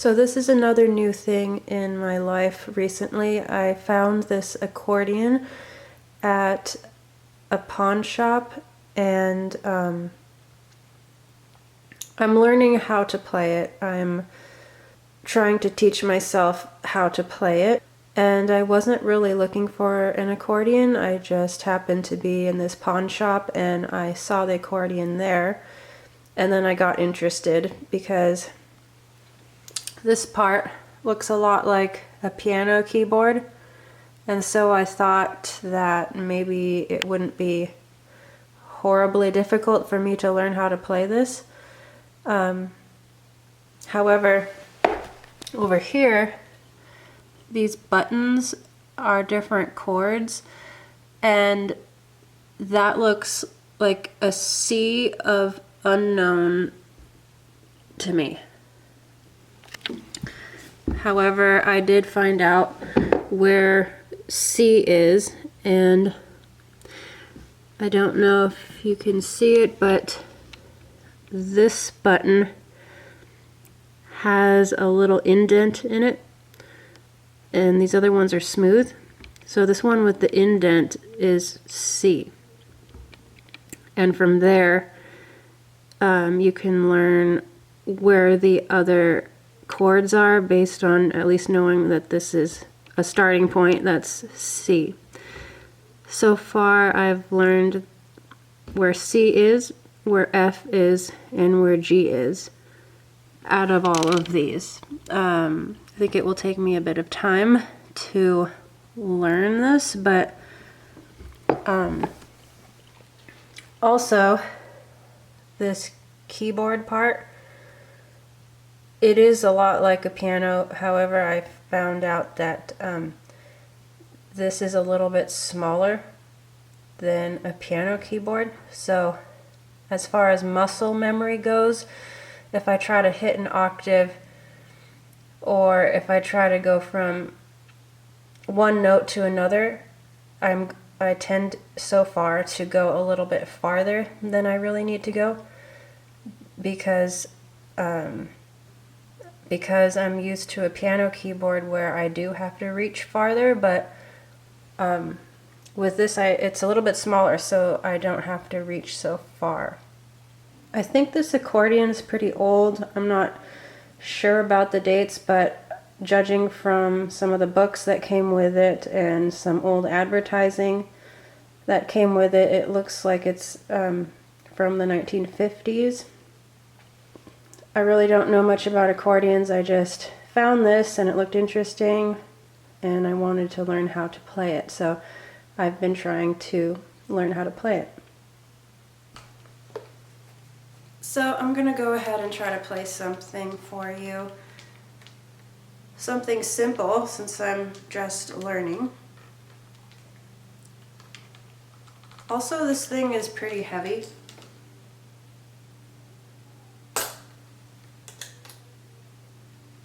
So this is another new thing in my life recently. I found this accordion at a pawn shop, and I'm learning how to play it. I'm trying to teach myself how to play it, and I wasn't really looking for an accordion. I just happened to be in this pawn shop and I saw the accordion there, and then I got interested because this part looks a lot like a piano keyboard, and so I thought that maybe it wouldn't be horribly difficult for me to learn how to play this. However, over here, these buttons are different chords, and that looks like a sea of unknown to me. However, I did find out where C is, and I don't know if you can see it, but this button has a little indent in it, and these other ones are smooth. So this one with the indent is C. And from there, you can learn where the other chords are based on at least knowing that this is a starting point that's C. So far I've learned where C is, where F is, and where G is out of all of these. I think it will take me a bit of time to learn this, but also this keyboard part, it is a lot like a piano. However, I found out that this is a little bit smaller than a piano keyboard. So as far as muscle memory goes, if I try to hit an octave, or if I try to go from one note to another, I tend so far to go a little bit farther than I really need to go, because I'm used to a piano keyboard where I do have to reach farther, but with this it's a little bit smaller, so I don't have to reach so far. I think this accordion is pretty old. I'm not sure about the dates, but judging from some of the books that came with it and some old advertising that came with it, it looks like it's from the 1950s. I really don't know much about accordions. I just found this and it looked interesting, and I wanted to learn how to play it. So I've been trying to learn how to play it. So I'm going to go ahead and try to play something for you. Something simple, since I'm just learning. Also, this thing is pretty heavy.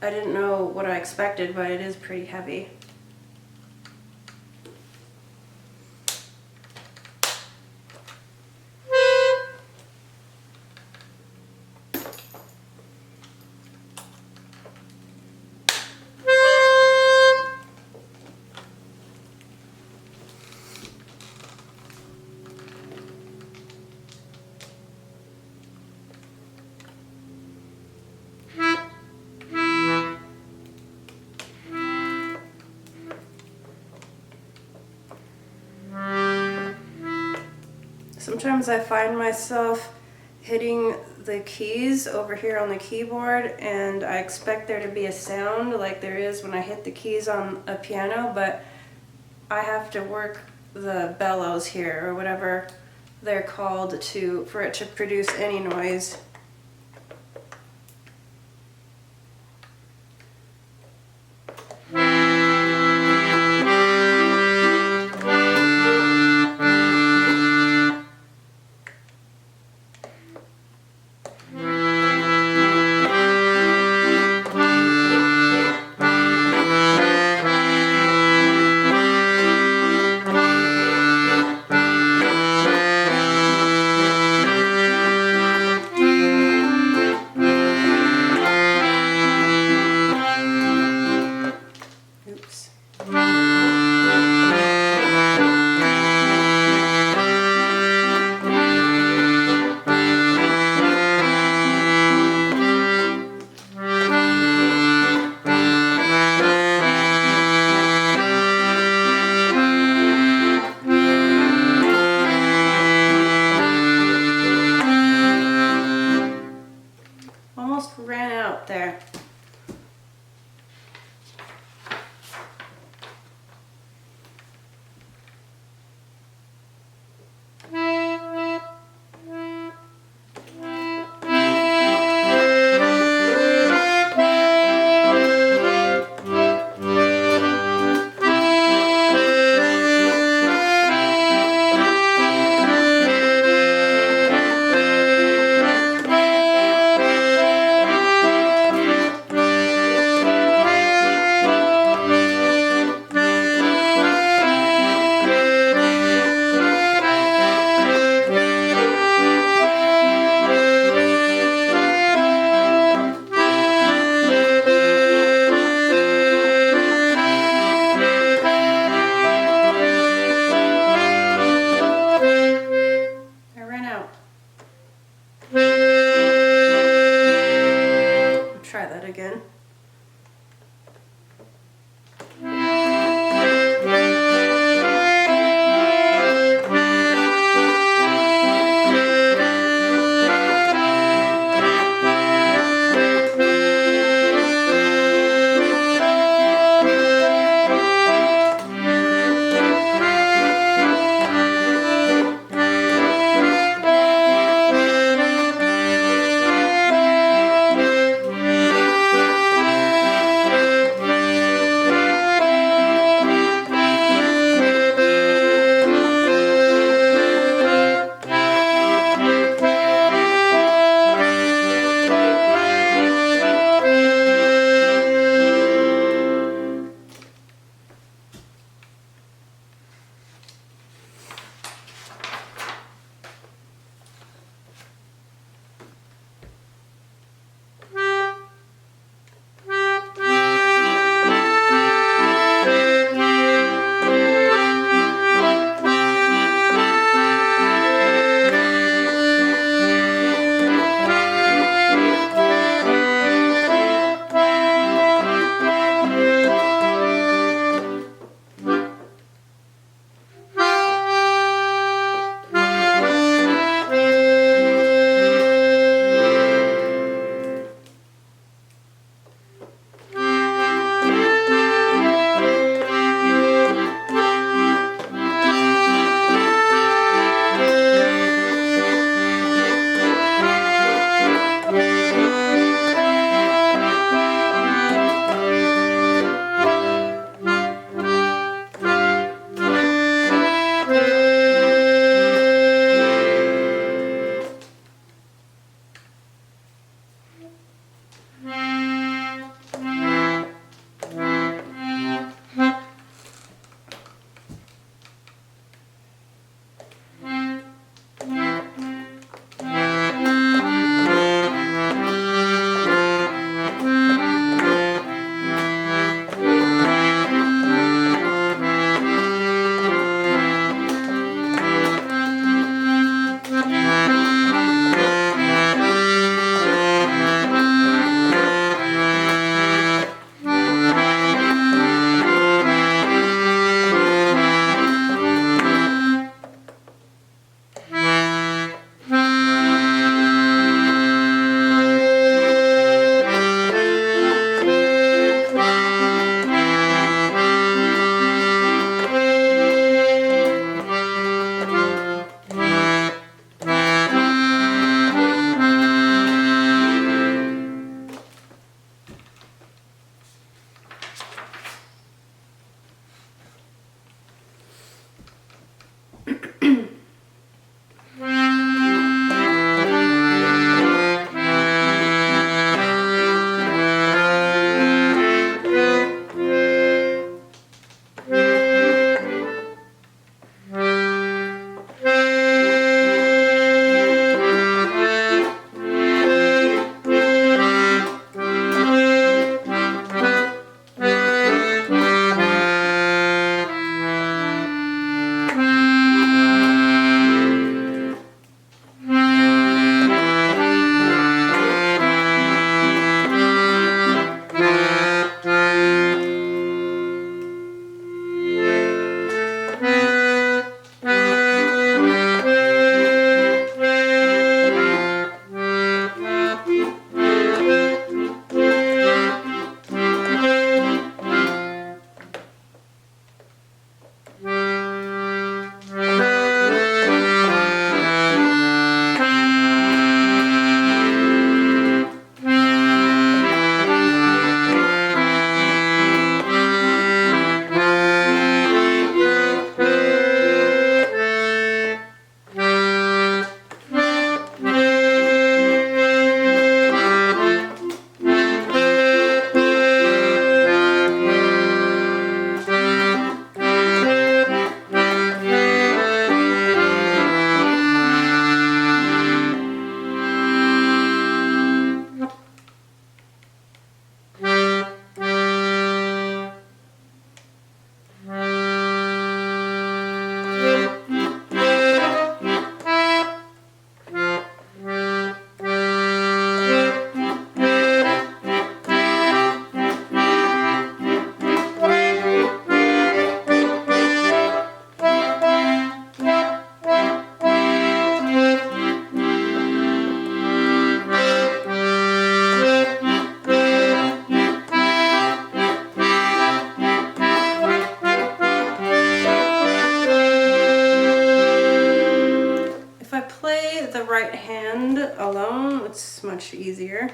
I didn't know what I expected, but it is pretty heavy. Sometimes I find myself hitting the keys over here on the keyboard, and I expect there to be a sound like there is when I hit the keys on a piano, but I have to work the bellows here, or whatever they're called, for it to produce any noise. out there. Try that again. much easier.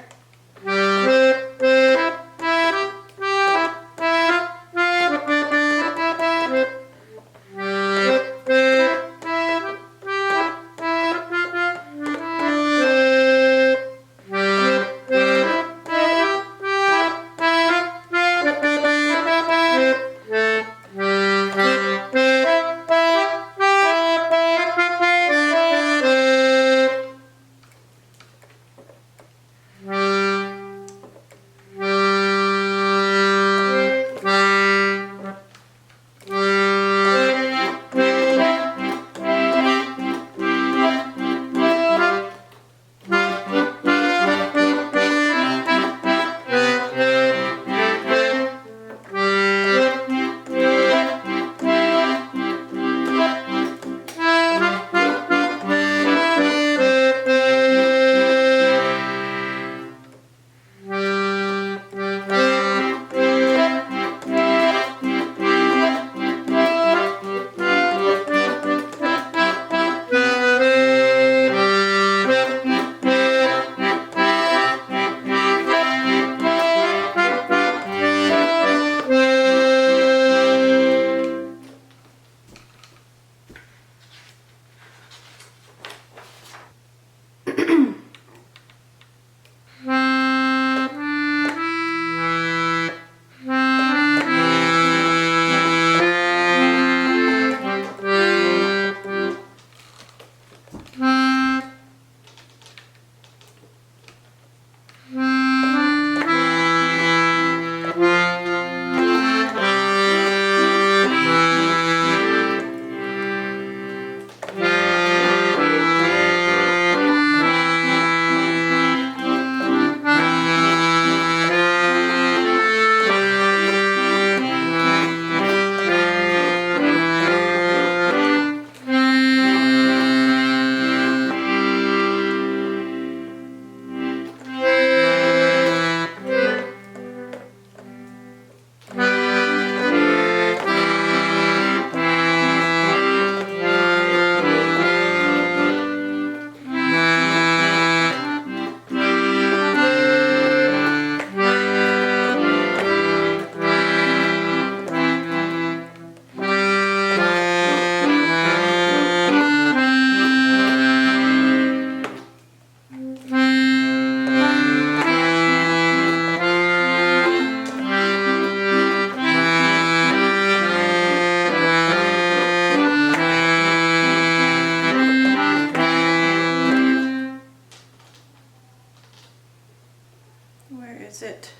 Is it?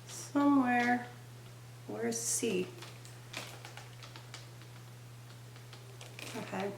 Somewhere. Where's C? Okay.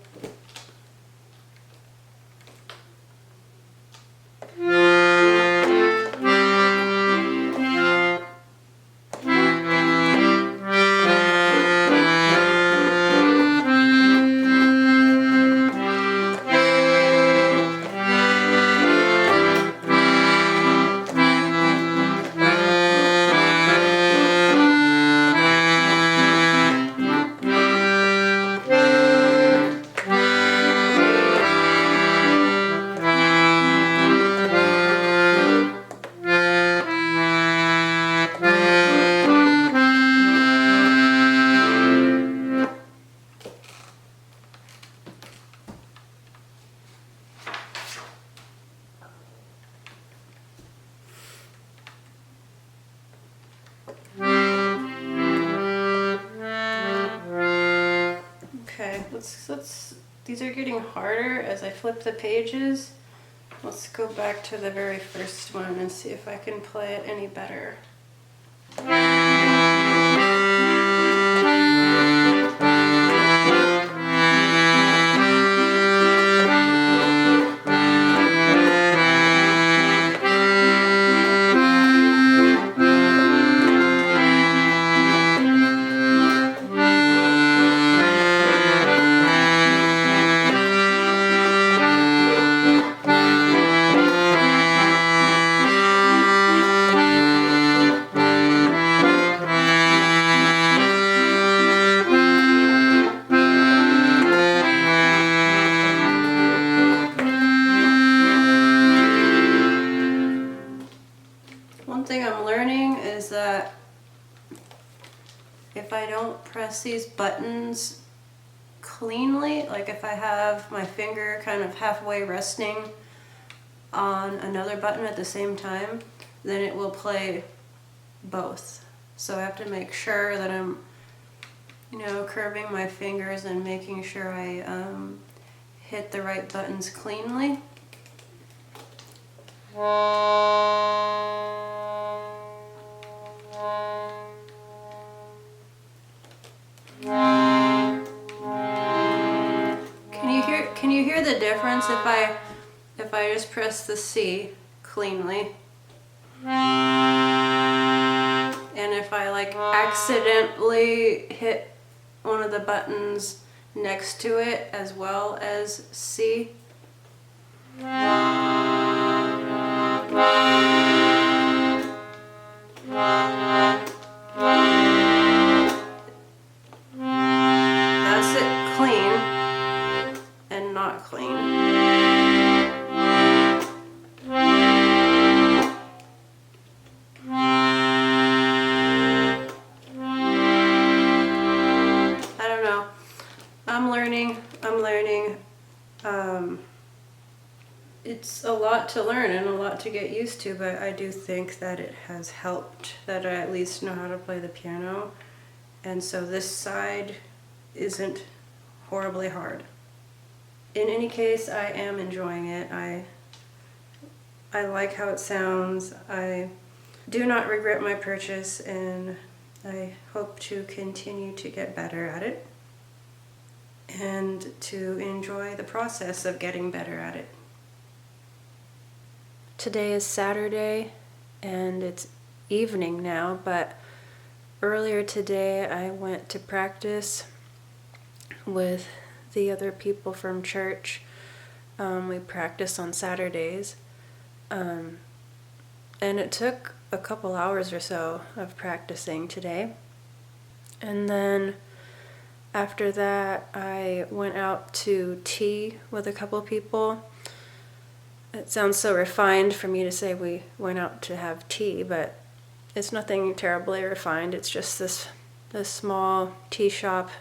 These are getting harder as I flip the pages. Let's go back to the very first one and see if I can play it any better. Something I'm learning is that if I don't press these buttons cleanly, like if I have my finger kind of halfway resting on another button at the same time, then it will play both. So I have to make sure that I'm, you know, curving my fingers and making sure I hit the right buttons cleanly. Can you hear the difference if I just press the C cleanly? And if I like accidentally hit one of the buttons next to it as well as C. That's it clean and not clean. It's a lot to learn and a lot to get used to, but I do think that it has helped that I at least know how to play the piano, and so this side isn't horribly hard. In any case, I am enjoying it. I like how it sounds. I do not regret my purchase, and I hope to continue to get better at it and to enjoy the process of getting better at it. Today is Saturday and it's evening now, but earlier today I went to practice with the other people from church. We practice on Saturdays, and it took a couple hours or so of practicing today. And then after that I went out to tea with a couple people. It sounds so refined for me to say we went out to have tea, but it's nothing terribly refined. It's just this small tea shop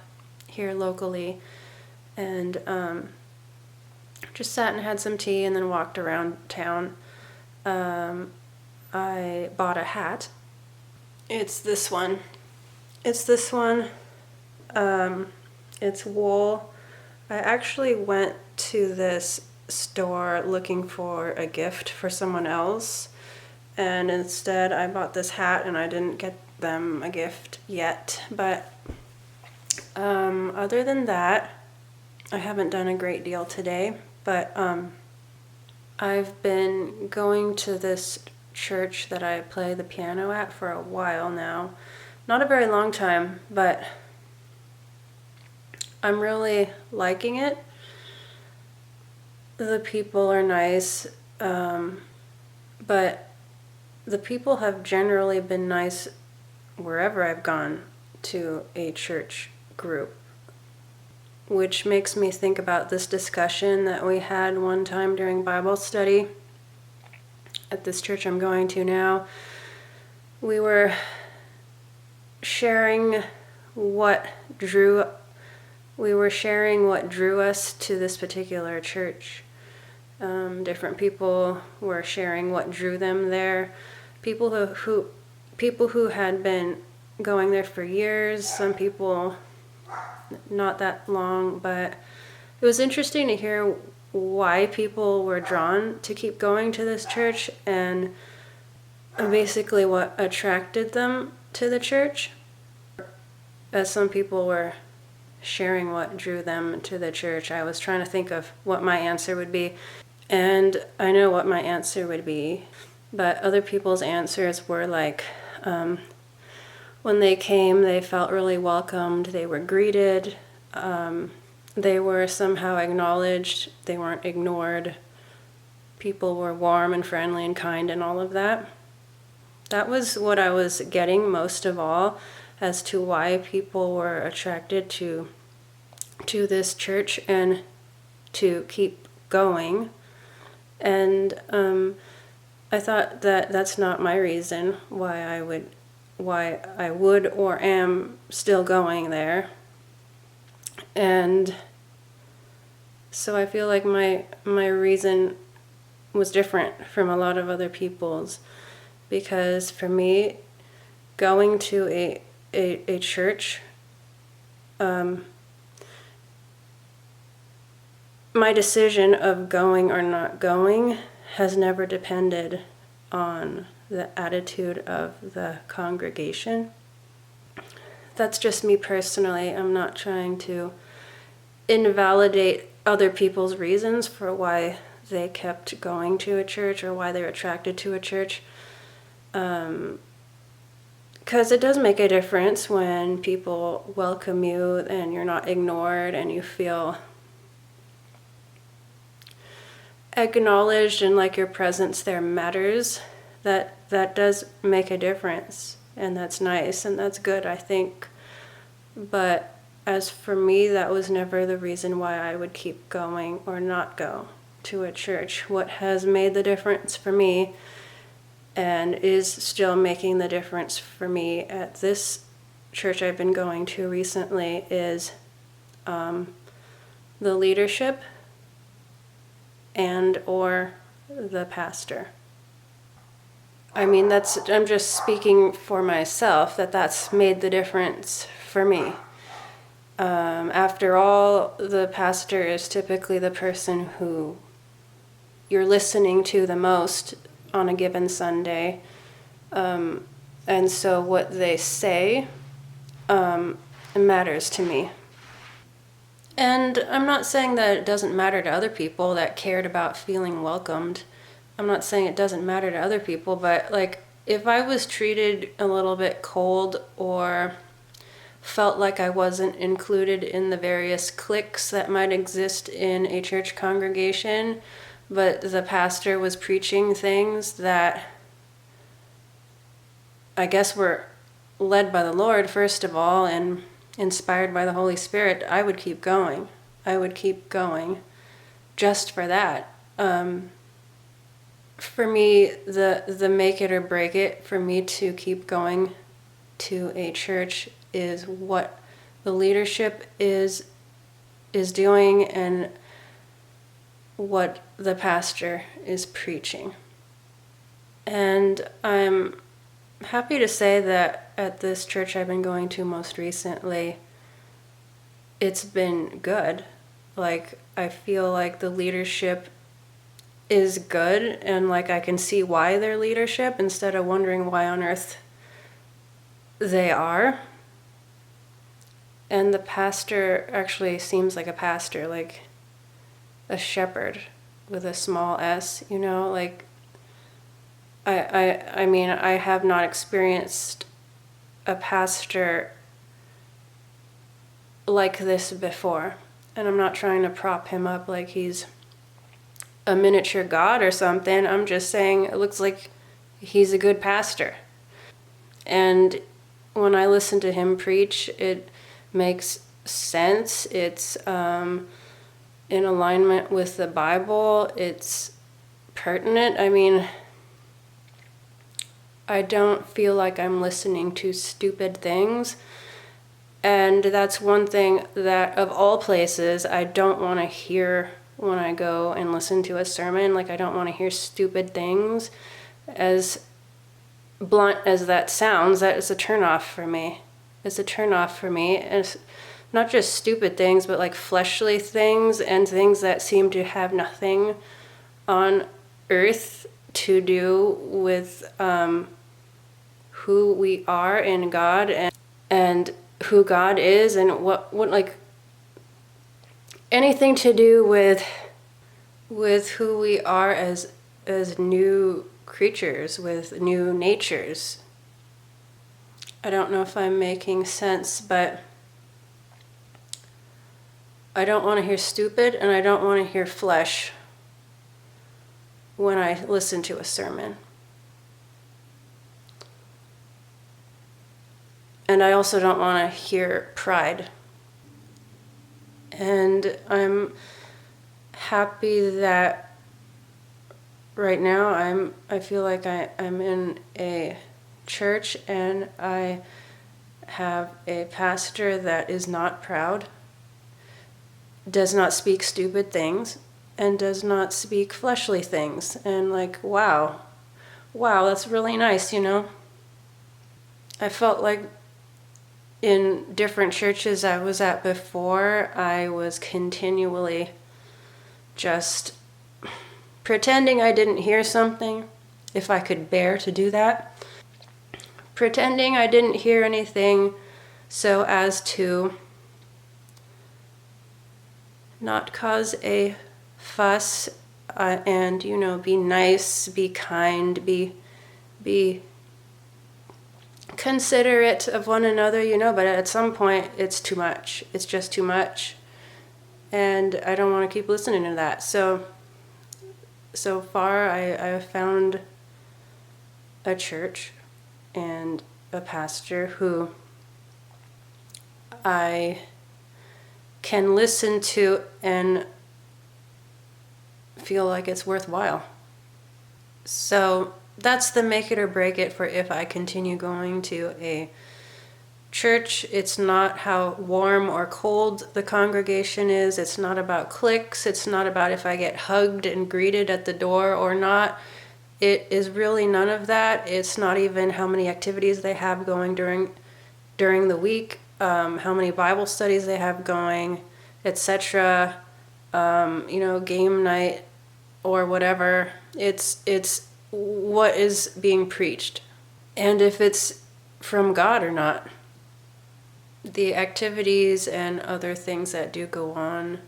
here locally, and just sat and had some tea and then walked around town. I bought a hat. It's this one. It's wool. I actually went to this store looking for a gift for someone else, and instead I bought this hat, and I didn't get them a gift yet, but other than that I haven't done a great deal today. But I've been going to this church that I play the piano at for a while now. Not a very long time, but I'm really liking it. The people are nice, but the people have generally been nice wherever I've gone to a church group, which makes me think about this discussion that we had one time during Bible study at this church I'm going to now. We were sharing what drew us to this particular church. Different people were sharing what drew them there. People who had been going there for years, some people not that long, but it was interesting to hear why people were drawn to keep going to this church and basically what attracted them to the church. As some people were sharing what drew them to the church, I was trying to think of what my answer would be, and I know what my answer would be, but other people's answers were like, when they came, they felt really welcomed, they were greeted, they were somehow acknowledged, they weren't ignored, people were warm and friendly and kind and all of that. That was what I was getting most of all as to why people were attracted to this church and to keep going. And I thought that that's not my reason why I would or am still going there. And so I feel like my reason was different from a lot of other people's, because for me, going to a church, my decision of going or not going has never depended on the attitude of the congregation. That's just me personally. I'm not trying to invalidate other people's reasons for why they kept going to a church or why they're attracted to a church. Because it does make a difference when people welcome you and you're not ignored and you feel acknowledged and like your presence there matters. That does make a difference, and that's nice and that's good, I think. But as for me, that was never the reason why I would keep going or not go to a church. What has made the difference for me and is still making the difference for me at this church I've been going to recently is the leadership and or the pastor. I mean, I'm just speaking for myself, that's made the difference for me. After all, the pastor is typically the person who you're listening to the most on a given Sunday. And so what they say matters to me. And I'm not saying that it doesn't matter to other people that cared about feeling welcomed. I'm not saying it doesn't matter to other people, but like if I was treated a little bit cold or felt like I wasn't included in the various cliques that might exist in a church congregation, but the pastor was preaching things that I guess were led by the Lord, first of all, and inspired by the Holy Spirit, I would keep going. I would keep going just for that. For me, the make it or break it for me to keep going to a church is what the leadership is doing and what the pastor is preaching. And I'm happy to say that at this church I've been going to most recently, it's been good. Like, I feel like the leadership is good, and like I can see why they're leadership instead of wondering why on earth they are. And the pastor actually seems like a pastor, like a shepherd with a small s, you know, like I mean, I have not experienced a pastor like this before. And I'm not trying to prop him up like he's a miniature god or something. I'm just saying it looks like he's a good pastor. And when I listen to him preach, it makes sense. It's in alignment with the Bible. It's pertinent. I mean, I don't feel like I'm listening to stupid things. And that's one thing that, of all places, I don't want to hear when I go and listen to a sermon. Like, I don't want to hear stupid things. As blunt as that sounds, that is a turnoff for me. It's a turnoff for me. And it's not just stupid things, but like fleshly things and things that seem to have nothing on earth to do with who we are in God and who God is, and what like anything to do with who we are as new creatures with new natures. I don't know if I'm making sense, but I don't want to hear stupid and I don't want to hear flesh when I listen to a sermon. And I also don't want to hear pride. And I'm happy that right now I feel like I'm in a church and I have a pastor that is not proud, does not speak stupid things, and does not speak fleshly things. And like, wow, that's really nice, you know? I felt like in different churches I was at before, I was continually just pretending I didn't hear something, if I could bear to do that. Pretending I didn't hear anything so as to not cause a fuss, and, you know, be nice, be kind, be considerate of one another, you know, but at some point it's too much. It's just too much. And I don't want to keep listening to that. So far I found a church and a pastor who I can listen to and feel like it's worthwhile. So that's the make it or break it for if I continue going to a church. It's not how warm or cold the congregation is. It's not about cliques. It's not about if I get hugged and greeted at the door or not. It is really none of that. It's not even how many activities they have going during the week, how many Bible studies they have going, etc. You know, game night or whatever. It's what is being preached, and if it's from God or not. The activities and other things that do go on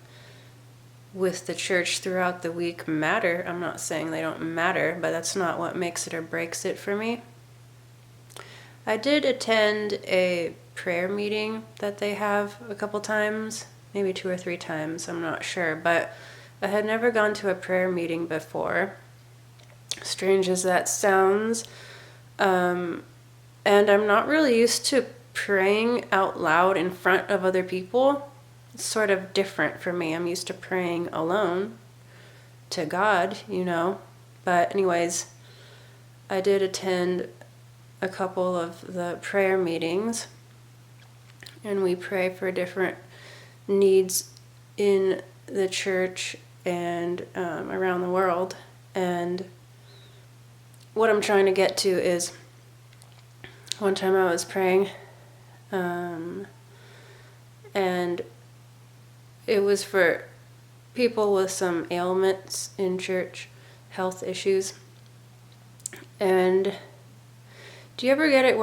with the church throughout the week matter. I'm not saying they don't matter, but that's not what makes it or breaks it for me. I did attend a prayer meeting that they have a couple times, maybe 2 or 3 times, I'm not sure, but I had never gone to a prayer meeting before, strange as that sounds, and I'm not really used to praying out loud in front of other people. It's sort of different for me. I'm used to praying alone to God, you know. But anyways, I did attend a couple of the prayer meetings, and we pray for different needs in the church and around the world. And what I'm trying to get to is, one time I was praying, and it was for people with some ailments in church, health issues. And do you ever get it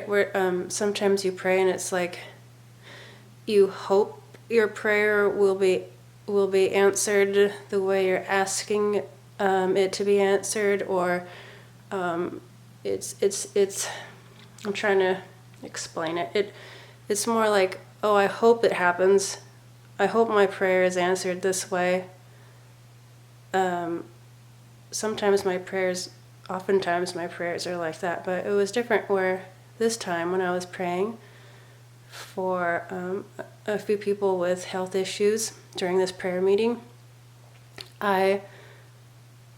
where sometimes you pray and it's like you hope your prayer will be answered the way you're asking it to be answered, or it's I'm trying to explain it. It's more like, oh, I hope it happens. I hope my prayer is answered this way. Oftentimes my prayers are like that, but it was different where this time when I was praying for a few people with health issues during this prayer meeting, I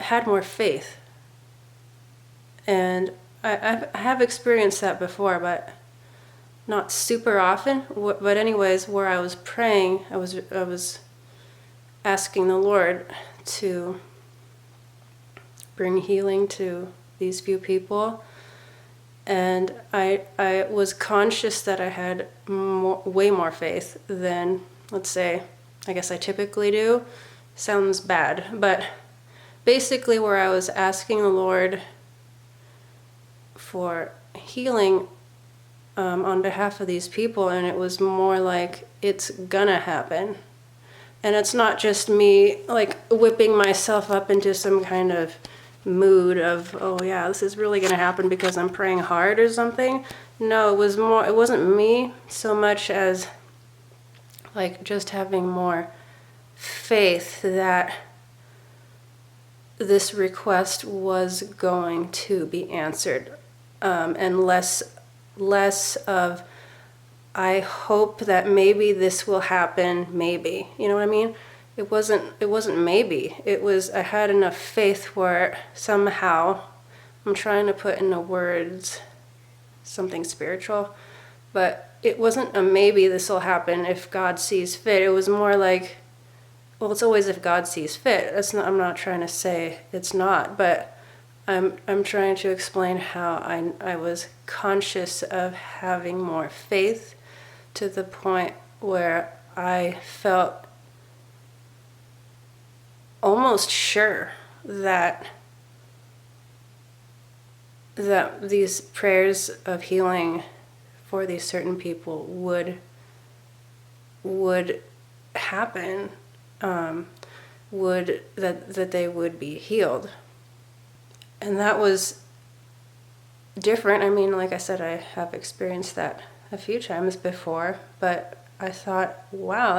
had more faith. And I have experienced that before, but not super often. But anyways, where I was praying, I was asking the Lord to bring healing to these few people, and I was conscious that I had way more faith than, let's say, I guess I typically do. Sounds bad, but basically where I was asking the Lord for healing on behalf of these people, and it was more like it's gonna happen. And it's not just me like whipping myself up into some kind of mood of, oh yeah, this is really gonna happen because I'm praying hard or something. No, it wasn't me so much as like just having more faith that this request was going to be answered, and less of, I hope that maybe this will happen, maybe. You know what I mean? it wasn't maybe. It was, I had enough faith where somehow, I'm trying to put into words something spiritual, but it wasn't a maybe this will happen if God sees fit. It was more like, well, it's always if God sees fit. That's not, I'm not trying to say it's not, but I'm trying to explain how I was conscious of having more faith to the point where I felt almost sure that these prayers of healing for these certain people would happen, that they would be healed. And that was different. I mean, like I said, I have experienced that a few times before, but I thought, wow,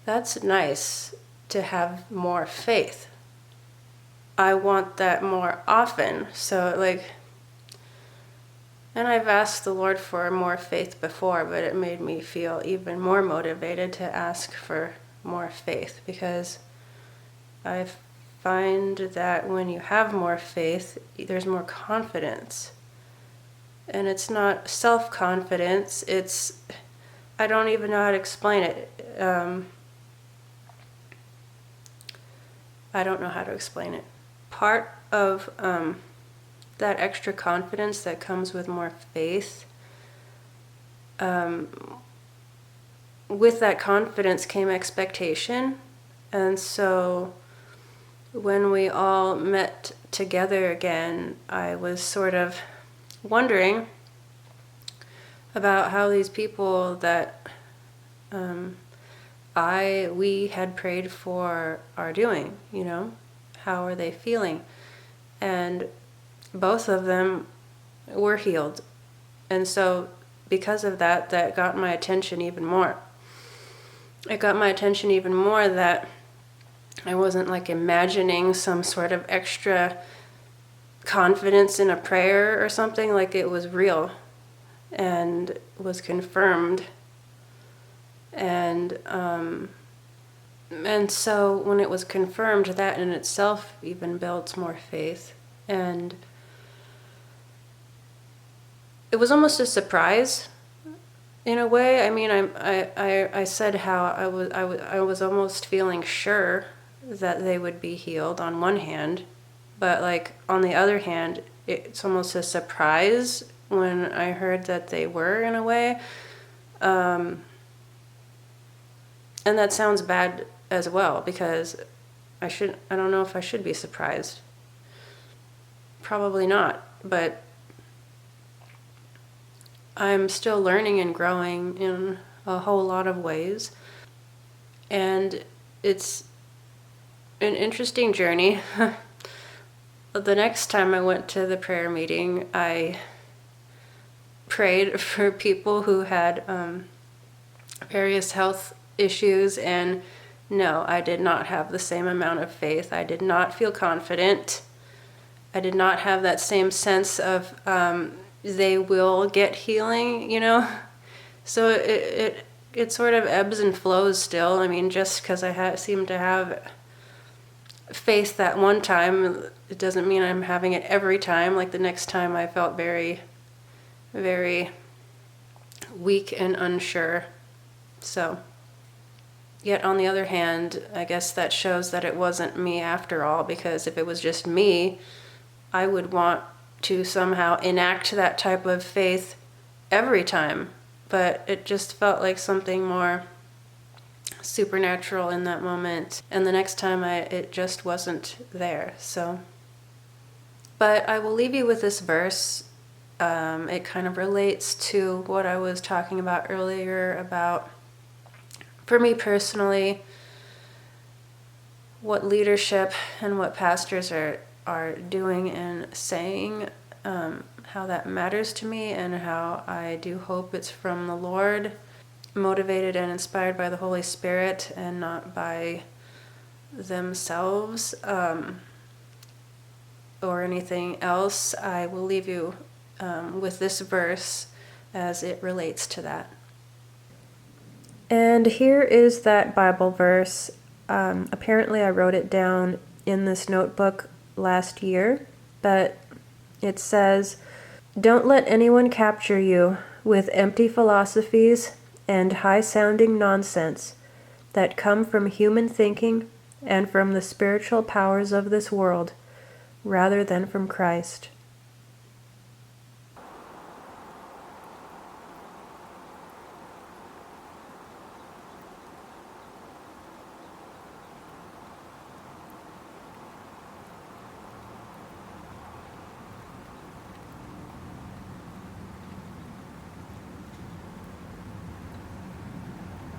that's nice to have more faith. I want that more often. So like, and I've asked the Lord for more faith before, but it made me feel even more motivated to ask for more faith, because I find that when you have more faith, there's more confidence. And it's not self-confidence, it's, I don't even know how to explain it. I don't know how to explain it. Part of that extra confidence that comes with more faith, with that confidence came expectation. And so when we all met together again, I was sort of wondering about how these people that we had prayed for are doing, you know, how are they feeling? And both of them were healed. And so because of that, that got my attention even more. It got my attention even more that I wasn't like imagining some sort of extra confidence in a prayer or something. Like, it was real and was confirmed. And so when it was confirmed, that in itself even builds more faith. And it was almost a surprise in a way. I mean, I said how I was almost feeling sure that they would be healed on one hand, but like on the other hand, it's almost a surprise when I heard that they were, in a way. And that sounds bad as well, because I don't know if I should be surprised. Probably not, but I'm still learning and growing in a whole lot of ways. And it's an interesting journey. The next time I went to the prayer meeting, I prayed for people who had various health issues, and no, I did not have the same amount of faith. I did not feel confident. I did not have that same sense of they will get healing, you know? So it sort of ebbs and flows still. I mean, just because I seem to have faith that one time, it doesn't mean I'm having it every time. Like the next time I felt very, very weak and unsure. So, yet on the other hand, I guess that shows that it wasn't me after all, because if it was just me, I would want to somehow enact that type of faith every time. But it just felt like something more supernatural in that moment. And the next time it just wasn't there. So, but I will leave you with this verse. It kind of relates to what I was talking about earlier about, for me personally, what leadership and what pastors are doing and saying, how that matters to me, and how I do hope it's from the Lord, motivated and inspired by the Holy Spirit and not by themselves or anything else. I will leave you with this verse as it relates to that. And here is that Bible verse. Apparently I wrote it down in this notebook last year, but it says, "Don't let anyone capture you with empty philosophies and high-sounding nonsense that come from human thinking and from the spiritual powers of this world, rather than from Christ."